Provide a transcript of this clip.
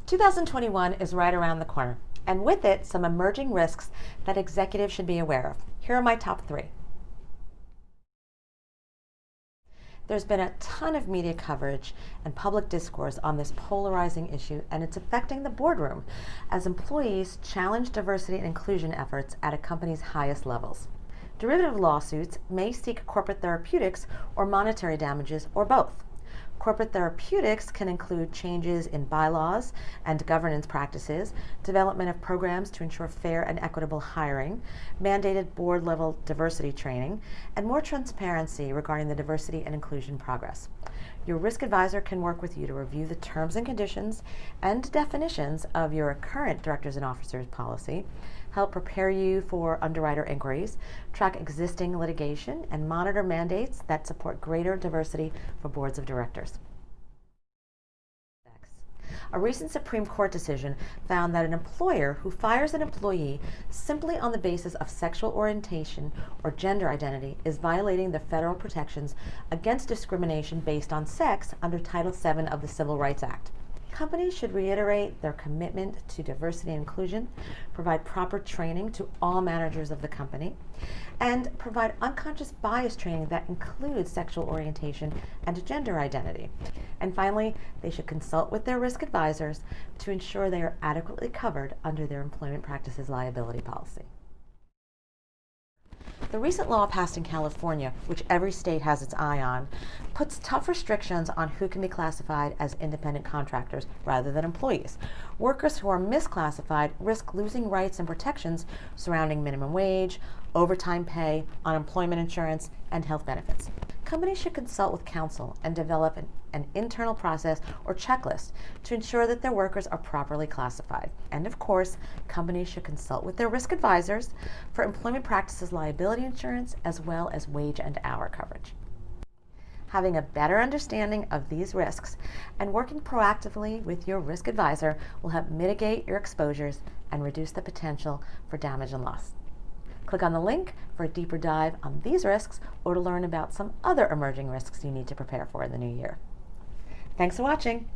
2021 is right around the corner, and with it, some emerging risks that executives should be aware of. Here are my top 3. There's been a ton of media coverage and public discourse on this polarizing issue, and it's affecting the boardroom as employees challenge diversity and inclusion efforts at a company's highest levels. Derivative lawsuits may seek corporate therapeutics or monetary damages, or both. Corporate therapeutics can include changes in bylaws and governance practices, development of programs to ensure fair and equitable hiring, mandated board-level diversity training, and more transparency regarding the diversity and inclusion progress. Your risk advisor can work with you to review the terms and conditions and definitions of your current directors and officers policy, help prepare you for underwriter inquiries, track existing litigation, and monitor mandates that support greater diversity for boards of directors. A recent Supreme Court decision found that an employer who fires an employee simply on the basis of sexual orientation or gender identity is violating the federal protections against discrimination based on sex under Title VII of the Civil Rights Act. Companies should reiterate their commitment to diversity and inclusion, provide proper training to all managers of the company, and provide unconscious bias training that includes sexual orientation and gender identity. And finally, they should consult with their risk advisors to ensure they are adequately covered under their employment practices liability policy. The recent law passed in California, which every state has its eye on, puts tough restrictions on who can be classified as independent contractors rather than employees. Workers who are misclassified risk losing rights and protections surrounding minimum wage, overtime pay, unemployment insurance, and health benefits. Companies should consult with counsel and develop an internal process or checklist to ensure that their workers are properly classified. And of course, companies should consult with their risk advisors for employment practices liability insurance as well as wage and hour coverage. Having a better understanding of these risks and working proactively with your risk advisor will help mitigate your exposures and reduce the potential for damage and loss. Click on the link for a deeper dive on these risks or to learn about some other emerging risks you need to prepare for in the new year. Thanks for watching.